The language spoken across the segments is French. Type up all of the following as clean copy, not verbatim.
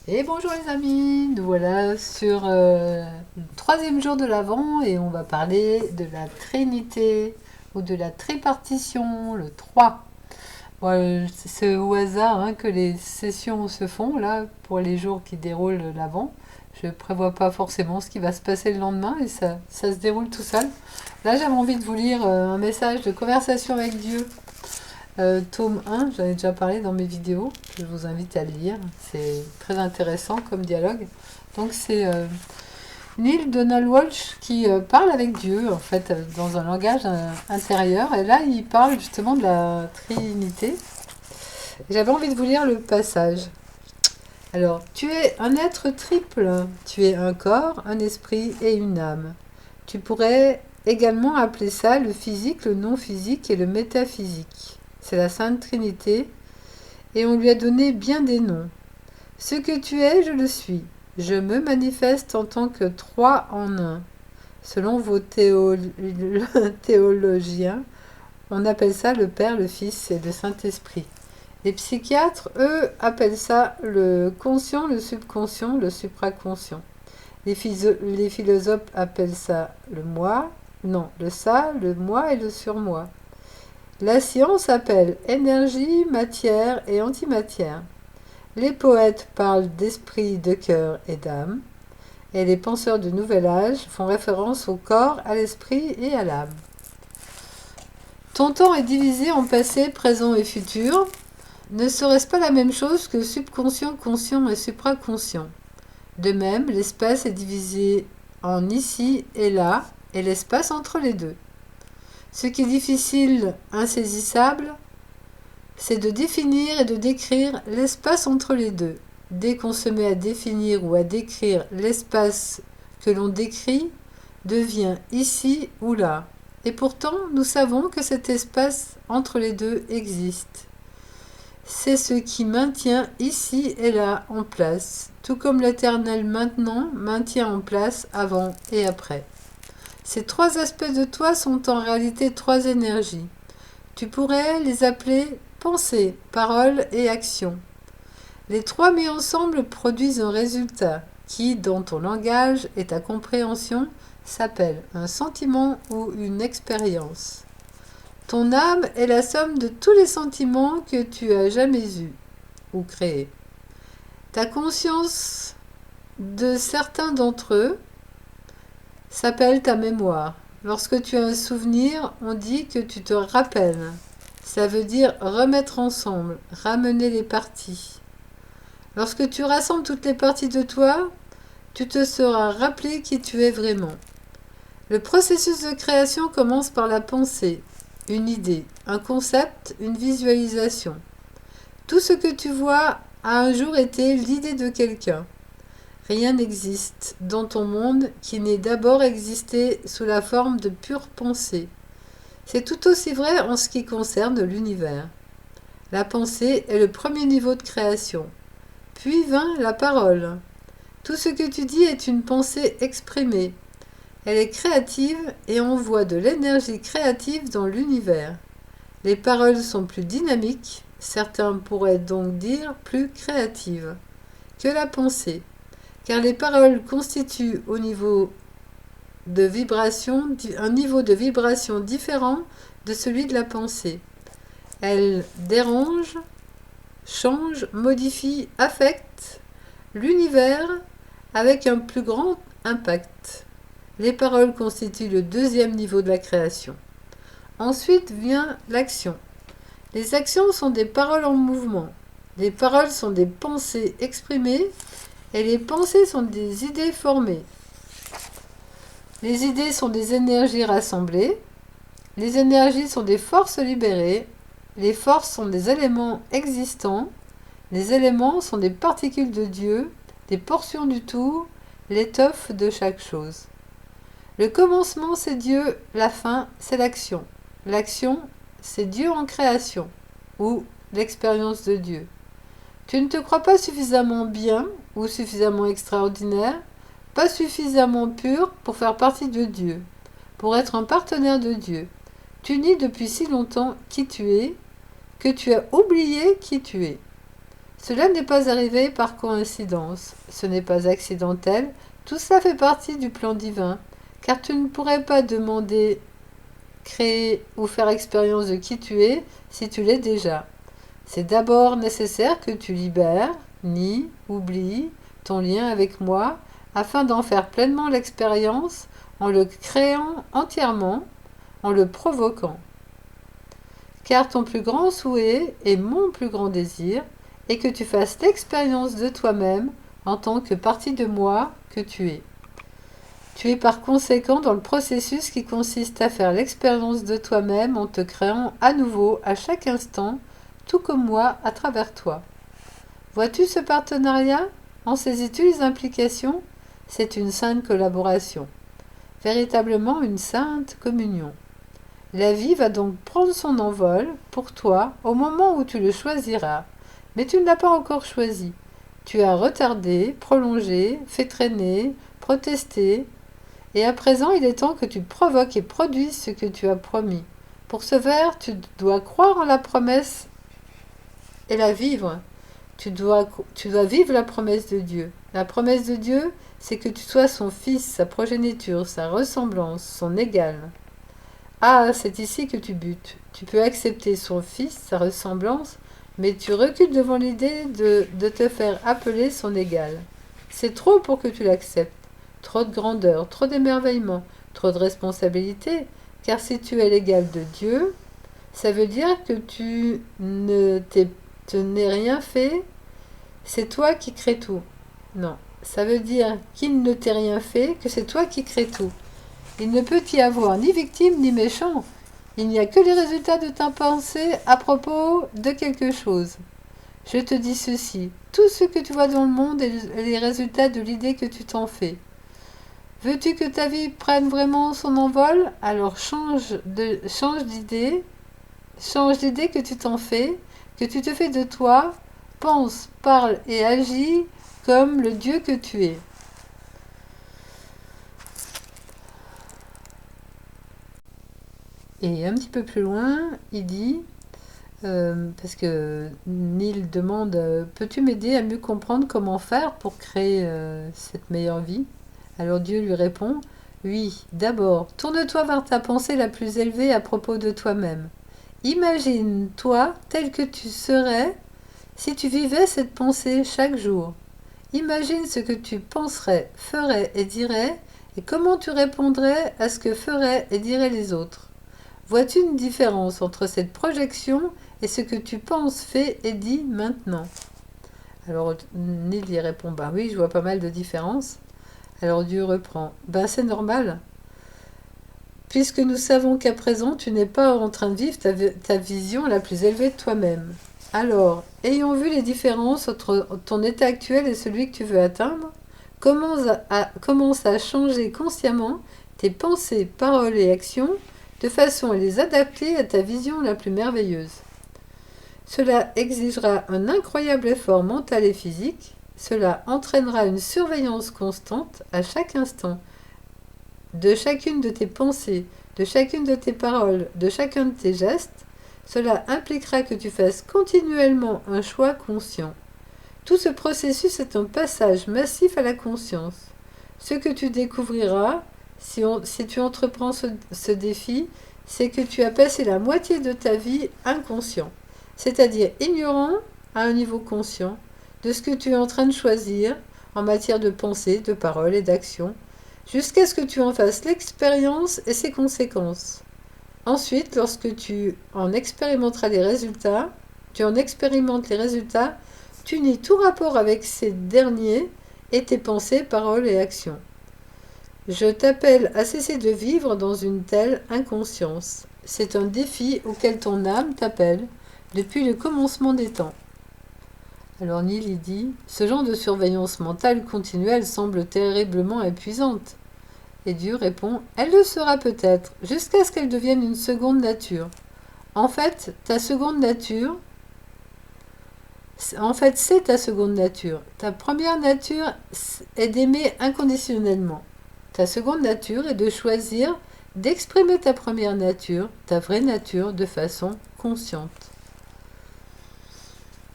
Et bonjour les amis, nous voilà sur le troisième jour de l'Avent et on va parler de la Trinité ou de la tripartition, le 3. Bon, c'est au hasard que les sessions se font là pour les jours qui déroulent l'Avent. Je ne prévois pas forcément ce qui va se passer le lendemain et ça se déroule tout seul. Là j'avais envie de vous lire un message de conversation avec Dieu. Tome 1, j'en ai déjà parlé dans mes vidéos, je vous invite à le lire, c'est très intéressant comme dialogue. Donc c'est Neil Donald Walsh qui parle avec Dieu, en fait, dans un langage intérieur, et là il parle justement de la Trinité. J'avais envie de vous lire le passage. Alors, tu es un être triple, tu es un corps, un esprit et une âme. Tu pourrais également appeler ça le physique, le non-physique et le métaphysique. C'est la Sainte Trinité, et on lui a donné bien des noms. Ce que tu es, je le suis. Je me manifeste en tant que trois en un. Selon vos théologiens, on appelle ça le Père, le Fils et le Saint-Esprit. Les psychiatres, eux, appellent ça le conscient, le subconscient, le supraconscient. Les philosophes appellent ça le moi, non, le ça, le moi et le surmoi. La science appelle énergie, matière et antimatière. Les poètes parlent d'esprit, de cœur et d'âme. Et les penseurs du Nouvel Âge font référence au corps, à l'esprit et à l'âme. Ton temps est divisé en passé, présent et futur. Ne serait-ce pas la même chose que subconscient, conscient et supraconscient? De même, l'espace est divisé en ici et là, et l'espace entre les deux. Ce qui est difficile, insaisissable, c'est de définir et de décrire l'espace entre les deux. Dès qu'on se met à définir ou à décrire l'espace que l'on décrit, devient ici ou là. Et pourtant, nous savons que cet espace entre les deux existe. C'est ce qui maintient ici et là en place, tout comme l'éternel maintenant maintient en place avant et après. Ces trois aspects de toi sont en réalité trois énergies. Tu pourrais les appeler pensée, parole et action. Les trois mis ensemble produisent un résultat qui, dans ton langage et ta compréhension, s'appelle un sentiment ou une expérience. Ton âme est la somme de tous les sentiments que tu as jamais eus ou créés. Ta conscience de certains d'entre eux s'appelle ta mémoire. Lorsque tu as un souvenir, on dit que tu te rappelles. Ça veut dire remettre ensemble, ramener les parties. Lorsque tu rassembles toutes les parties de toi, tu te seras rappelé qui tu es vraiment. Le processus de création commence par la pensée, une idée, un concept, une visualisation. Tout ce que tu vois a un jour été l'idée de quelqu'un. Rien n'existe dans ton monde qui n'ait d'abord existé sous la forme de pure pensée. C'est tout aussi vrai en ce qui concerne l'univers. La pensée est le premier niveau de création. Puis vint la parole. Tout ce que tu dis est une pensée exprimée. Elle est créative et envoie de l'énergie créative dans l'univers. Les paroles sont plus dynamiques, certains pourraient donc dire plus créatives, que la pensée, car les paroles constituent un niveau de vibration différent de celui de la pensée. Elles dérangent, changent, modifient, affectent l'univers avec un plus grand impact. Les paroles constituent le deuxième niveau de la création. Ensuite vient l'action. Les actions sont des paroles en mouvement. Les paroles sont des pensées exprimées et les pensées sont des idées formées. Les idées sont des énergies rassemblées. Les énergies sont des forces libérées. Les forces sont des éléments existants. Les éléments sont des particules de Dieu, des portions du tout, l'étoffe de chaque chose. Le commencement, c'est Dieu, la fin, c'est l'action. L'action, c'est Dieu en création, ou l'expérience de Dieu. Tu ne te crois pas suffisamment bien ou suffisamment extraordinaire, pas suffisamment pur pour faire partie de Dieu, pour être un partenaire de Dieu. Tu nies depuis si longtemps qui tu es, que tu as oublié qui tu es. Cela n'est pas arrivé par coïncidence, ce n'est pas accidentel, tout cela fait partie du plan divin, car tu ne pourrais pas demander, créer ou faire expérience de qui tu es si tu l'es déjà. C'est d'abord nécessaire que tu libères, nies, oublies ton lien avec moi, afin d'en faire pleinement l'expérience en le créant entièrement, en le provoquant. Car ton plus grand souhait et mon plus grand désir est que tu fasses l'expérience de toi-même en tant que partie de moi que tu es. Tu es par conséquent dans le processus qui consiste à faire l'expérience de toi-même en te créant à nouveau à chaque instant, tout comme moi à travers toi. Vois-tu ce partenariat? En saisis-tu les implications? C'est une sainte collaboration, véritablement une sainte communion. La vie va donc prendre son envol pour toi au moment où tu le choisiras, mais tu ne l'as pas encore choisi. Tu as retardé, prolongé, fait traîner, protesté, et à présent il est temps que tu provoques et produises ce que tu as promis. Pour ce faire, tu dois croire en la promesse et la vivre. Tu dois vivre la promesse de Dieu. La promesse de Dieu, c'est que tu sois son fils, sa progéniture, sa ressemblance, son égal. Ah, c'est ici que tu butes. Tu peux accepter son fils, sa ressemblance, mais tu recules devant l'idée de te faire appeler son égal. C'est trop pour que tu l'acceptes. Trop de grandeur, trop d'émerveillement, trop de responsabilité, car si tu es l'égal de Dieu, ça veut dire que tu n'es rien fait, c'est toi qui crée tout. Non, ça veut dire qu'il ne t'est rien fait, que c'est toi qui crée tout. Il ne peut y avoir ni victime ni méchant. Il n'y a que les résultats de ta pensée à propos de quelque chose. Je te dis ceci, tout ce que tu vois dans le monde est les résultats de l'idée que tu t'en fais. Veux-tu que ta vie prenne vraiment son envol? Alors change d'idée que tu t'en fais, que tu te fais de toi, pense, parle et agis comme le Dieu que tu es. Et un petit peu plus loin, il dit, parce que Neil demande, peux-tu m'aider à mieux comprendre comment faire pour créer cette meilleure vie? Alors Dieu lui répond, oui, d'abord, tourne-toi vers ta pensée la plus élevée à propos de toi-même. Imagine-toi tel que tu serais si tu vivais cette pensée chaque jour. Imagine ce que tu penserais, ferais et dirais, et comment tu répondrais à ce que feraient et diraient les autres. Vois-tu une différence entre cette projection et ce que tu penses, fais et dis maintenant? Alors Neil y répond, ben oui, je vois pas mal de différences. Alors Dieu reprend, ben c'est normal, puisque nous savons qu'à présent tu n'es pas en train de vivre ta vision la plus élevée de toi-même. Alors, ayant vu les différences entre ton état actuel et celui que tu veux atteindre, commence à changer consciemment tes pensées, paroles et actions de façon à les adapter à ta vision la plus merveilleuse. Cela exigera un incroyable effort mental et physique. Cela entraînera une surveillance constante à chaque instant de chacune de tes pensées, de chacune de tes paroles, de chacun de tes gestes. Cela impliquera que tu fasses continuellement un choix conscient. Tout ce processus est un passage massif à la conscience. Ce que tu découvriras, si tu entreprends ce défi, c'est que tu as passé la moitié de ta vie inconscient, c'est-à-dire ignorant à un niveau conscient de ce que tu es en train de choisir en matière de pensée, de parole et d'action, jusqu'à ce que tu en fasses l'expérience et ses conséquences. Ensuite, lorsque tu en expérimentes les résultats, tu nies tout rapport avec ces derniers et tes pensées, paroles et actions. Je t'appelle à cesser de vivre dans une telle inconscience. C'est un défi auquel ton âme t'appelle depuis le commencement des temps. Alors Neil y dit, ce genre de surveillance mentale continuelle semble terriblement épuisante. Et Dieu répond, elle le sera peut-être, jusqu'à ce qu'elle devienne une seconde nature. En fait, c'est ta seconde nature. Ta première nature est d'aimer inconditionnellement. Ta seconde nature est de choisir d'exprimer ta première nature, ta vraie nature, de façon consciente.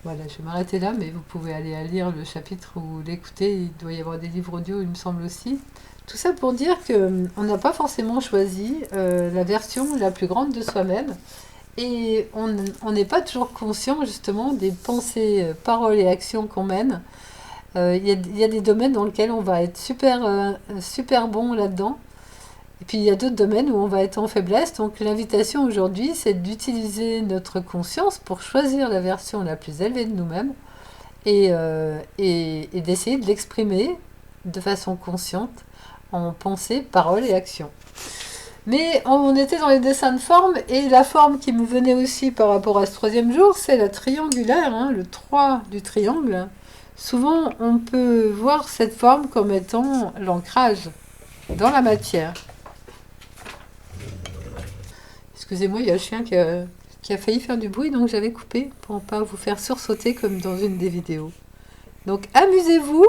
Voilà, je vais m'arrêter là, mais vous pouvez aller à lire le chapitre ou l'écouter. Il doit y avoir des livres audio, il me semble aussi. Tout ça pour dire que on n'a pas forcément choisi la version la plus grande de soi-même. Et on n'est pas toujours conscient justement des pensées, paroles et actions qu'on mène. Il y a des domaines dans lesquels on va être super bon là-dedans. Et puis il y a d'autres domaines où on va être en faiblesse. Donc l'invitation aujourd'hui, c'est d'utiliser notre conscience pour choisir la version la plus élevée de nous-mêmes et d'essayer de l'exprimer de façon consciente en pensée, parole et action. Mais on était dans les dessins de forme et la forme qui me venait aussi par rapport à ce troisième jour, c'est la triangulaire, hein, le 3 du triangle. Souvent, on peut voir cette forme comme étant l'ancrage dans la matière. Excusez-moi, il y a le chien qui a failli faire du bruit, donc j'avais coupé pour ne pas vous faire sursauter comme dans une des vidéos. Donc amusez-vous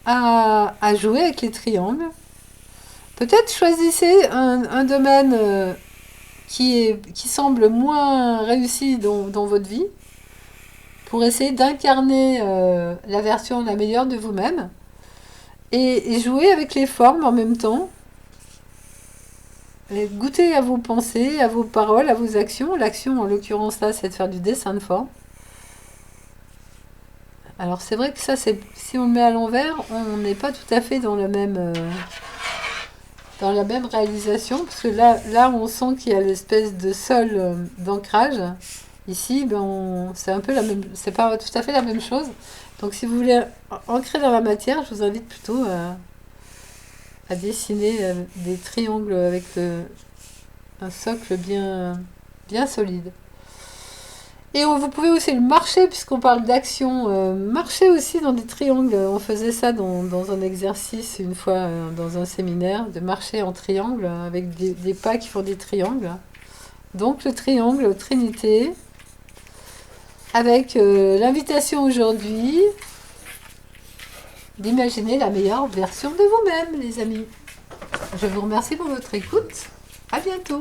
à jouer avec les triangles. Peut-être choisissez un domaine qui semble moins réussi dans votre vie pour essayer d'incarner la version la meilleure de vous-même et jouer avec les formes en même temps. Et goûter à vos pensées, à vos paroles, à vos actions. L'action, en l'occurrence, là, c'est de faire du dessin de forme. Alors, c'est vrai que ça, si on le met à l'envers, on n'est pas tout à fait dans la même réalisation, parce que là on sent qu'il y a l'espèce de sol d'ancrage. Ici, c'est un peu la même, c'est pas tout à fait la même chose. Donc, si vous voulez ancrer dans la matière, je vous invite plutôt à dessiner des triangles avec un socle bien solide. Et vous pouvez aussi le marcher, puisqu'on parle d'action, marcher aussi dans des triangles. On faisait ça dans un exercice une fois dans un séminaire, de marcher en triangle avec des pas qui font des triangles. Donc le triangle Trinité, avec l'invitation aujourd'hui d'imaginer la meilleure version de vous-même, les amis. Je vous remercie pour votre écoute. À bientôt.